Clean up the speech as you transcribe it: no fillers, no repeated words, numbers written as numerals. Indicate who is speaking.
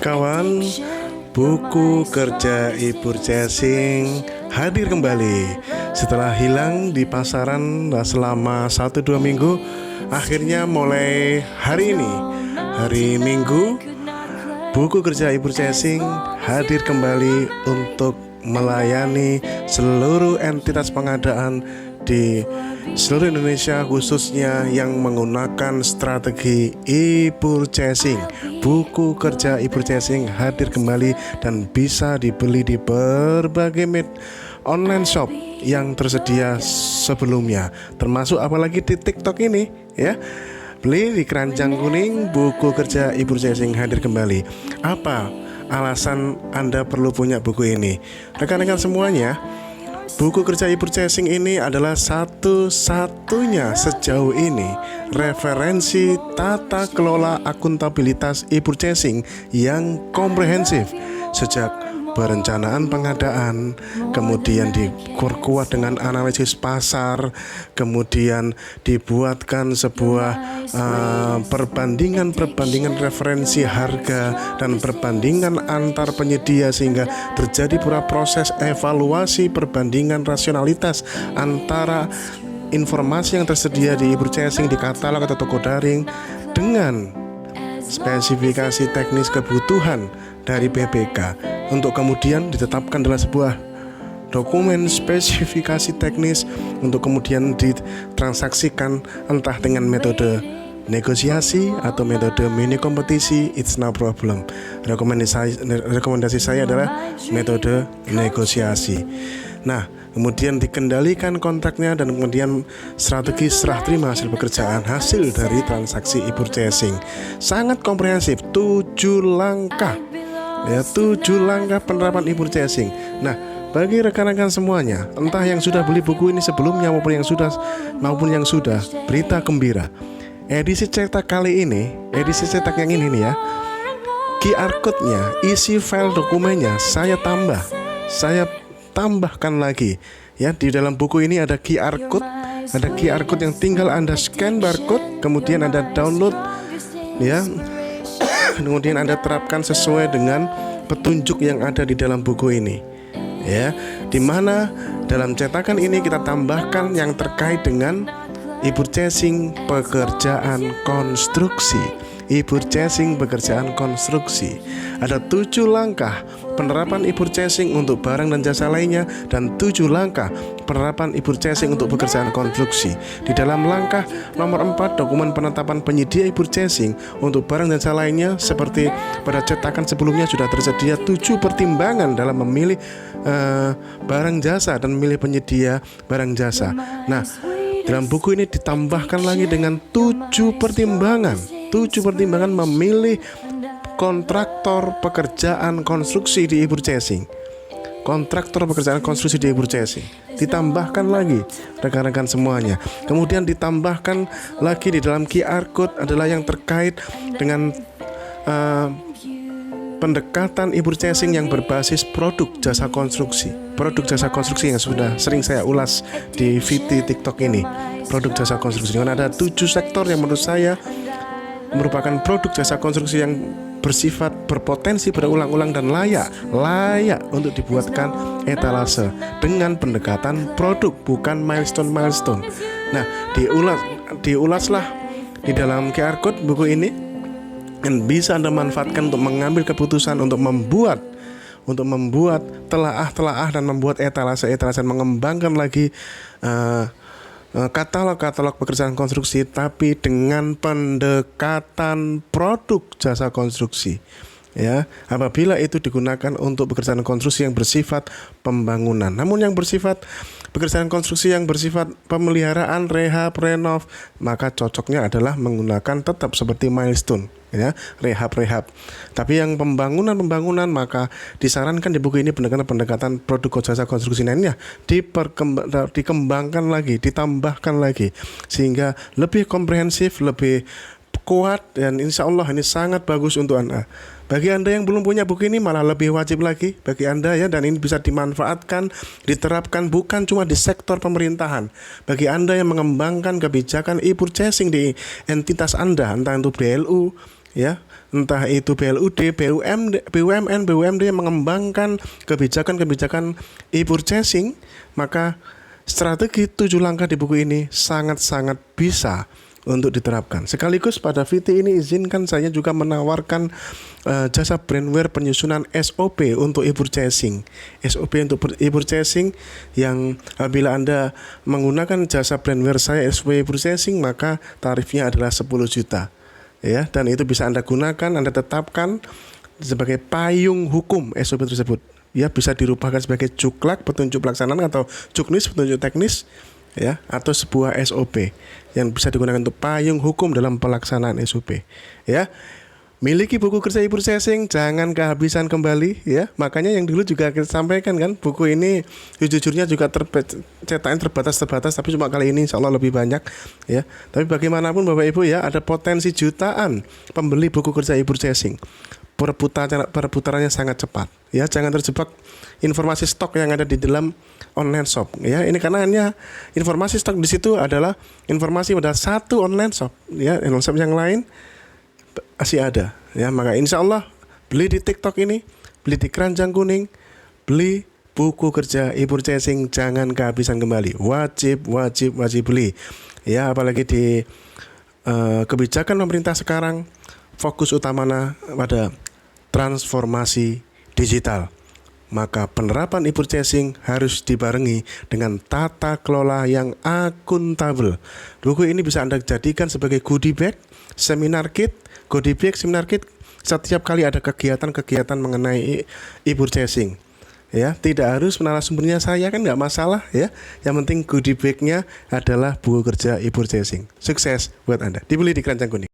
Speaker 1: Kawan, buku kerja e-purchasing hadir kembali. Setelah hilang di pasaran selama 1-2 minggu, akhirnya mulai hari ini, hari Minggu, buku kerja e-purchasing hadir kembali untuk melayani seluruh entitas pengadaan di seluruh Indonesia, khususnya yang menggunakan strategi e-purchasing. Buku kerja e-purchasing hadir kembali dan bisa dibeli di berbagai online shop yang tersedia sebelumnya, termasuk apalagi di TikTok ini ya. Beli di keranjang kuning, buku kerja e-purchasing hadir kembali. Apa alasan Anda perlu punya buku ini? Rekan-rekan semuanya, buku kerja e-purchasing ini adalah satu-satunya sejauh ini referensi tata kelola akuntabilitas e-purchasing yang komprehensif, sejak perencanaan pengadaan, kemudian diperkuat dengan analisis pasar, kemudian dibuatkan sebuah perbandingan referensi harga dan perbandingan antar penyedia, sehingga terjadi pula proses evaluasi perbandingan rasionalitas antara informasi yang tersedia di e-purchasing, di katalog atau toko daring, dengan spesifikasi teknis kebutuhan dari BPK, untuk kemudian ditetapkan dalam sebuah dokumen spesifikasi teknis untuk kemudian ditransaksikan, entah dengan metode negosiasi atau metode mini kompetisi. It's no problem. Rekomendasi saya adalah metode negosiasi. Nah, kemudian dikendalikan kontraknya dan kemudian strategi serah terima hasil pekerjaan hasil dari transaksi e-purchasing. Sangat komprehensif, 7 langkah ya, 7 langkah penerapan e-purchasing. Nah, bagi rekan-rekan semuanya, entah yang sudah beli buku ini sebelumnya maupun yang sudah, berita gembira. Edisi cetak kali ini, edisi cetak yang ini nih ya, QR code-nya, isi file dokumennya saya tambahkan lagi ya. Di dalam buku ini ada QR code yang tinggal Anda scan barcode, kemudian Anda download ya, kemudian Anda terapkan sesuai dengan petunjuk yang ada di dalam buku ini ya, dimana dalam cetakan ini kita tambahkan yang terkait dengan e-purchasing pekerjaan konstruksi. E-purchasing pekerjaan konstruksi. Ada 7 langkah penerapan e-purchasing untuk barang dan jasa lainnya, dan 7 langkah penerapan e-purchasing untuk pekerjaan konstruksi. Di dalam langkah nomor 4, dokumen penetapan penyedia e-purchasing untuk barang dan jasa lainnya, seperti pada cetakan sebelumnya sudah tersedia 7 pertimbangan dalam memilih barang jasa dan memilih penyedia barang jasa. Nah, dalam buku ini ditambahkan lagi dengan 7 pertimbangan memilih kontraktor pekerjaan konstruksi di e-purchasing. Kontraktor pekerjaan konstruksi di e-purchasing ditambahkan lagi, rekan-rekan semuanya. Kemudian ditambahkan lagi di dalam QR code adalah yang terkait dengan pendekatan e-purchasing yang berbasis produk jasa konstruksi. Produk jasa konstruksi yang sudah sering saya ulas di VT TikTok ini. Produk jasa konstruksi, dengan ada 7 sektor yang menurut saya merupakan produk jasa konstruksi yang bersifat berpotensi berulang-ulang dan layak untuk dibuatkan etalase dengan pendekatan produk, bukan milestone. Nah, diulaslah di dalam QR code buku ini, dan bisa Anda manfaatkan untuk mengambil keputusan untuk membuat telaah dan membuat etalase, mengembangkan lagi katalog pekerjaan konstruksi, tapi dengan pendekatan produk jasa konstruksi ya, apabila itu digunakan untuk pekerjaan konstruksi yang bersifat pembangunan. Namun yang bersifat pekerjaan konstruksi yang bersifat pemeliharaan, rehab, renov, maka cocoknya adalah menggunakan tetap seperti milestone ya, rehab. Tapi yang pembangunan maka disarankan di buku ini pendekatan produk jasa konstruksi lainnya dikembangkan lagi, ditambahkan lagi, sehingga lebih komprehensif, lebih kuat, dan insya Allah ini sangat bagus untuk Anda. Bagi Anda yang belum punya buku ini malah lebih wajib lagi bagi Anda ya, dan ini bisa dimanfaatkan, diterapkan bukan cuma di sektor pemerintahan. Bagi Anda yang mengembangkan kebijakan e-purchasing di entitas Anda, entah itu BLU, ya, entah itu BLUD, BUMN, BUMD yang mengembangkan kebijakan-kebijakan e-purchasing, maka strategi 7 langkah di buku ini sangat-sangat bisa untuk diterapkan. Sekaligus pada VT ini izinkan saya juga menawarkan jasa brandware penyusunan SOP untuk e-purchasing. SOP untuk e-purchasing yang apabila Anda menggunakan jasa brandware saya SOP e-purchasing, maka tarifnya adalah 10 juta. Ya, dan itu bisa Anda gunakan, Anda tetapkan sebagai payung hukum SOP tersebut. Ya, bisa dirubahkan sebagai cuklak, petunjuk pelaksanaan, atau cuknis, petunjuk teknis, ya, atau sebuah SOP yang bisa digunakan untuk payung hukum dalam pelaksanaan SOP. Ya, miliki buku kerja e-purchasing, jangan kehabisan kembali, ya. Makanya yang dulu juga kita sampaikan kan, buku ini jujurnya juga cetakan terbatas, tapi cuma kali ini insya Allah lebih banyak, ya. Tapi bagaimanapun Bapak Ibu, ya, ada potensi jutaan pembeli buku kerja e-purchasing. Perputarannya sangat cepat, ya. Jangan terjebak informasi stok yang ada di dalam online shop, ya. Ini karena hanya informasi stok di situ adalah informasi pada satu online shop, ya. Online shop yang lain masih ada, ya. Maka insya Allah beli di TikTok ini, beli di Keranjang Kuning, beli buku kerja e-purchasing, jangan kehabisan kembali. Wajib beli, ya. Apalagi di kebijakan pemerintah sekarang fokus utamanya pada transformasi digital. Maka penerapan e-purchasing harus dibarengi dengan tata kelola yang akuntabel. Buku ini bisa Anda jadikan sebagai goodie bag, seminar kit, setiap kali ada kegiatan-kegiatan mengenai e-purchasing. Ya, tidak harus narasumbernya saya, kan nggak masalah, ya. Yang penting goodie bag-nya adalah buku kerja e-purchasing. Sukses buat Anda. Dibeli di Keranjang Kuning.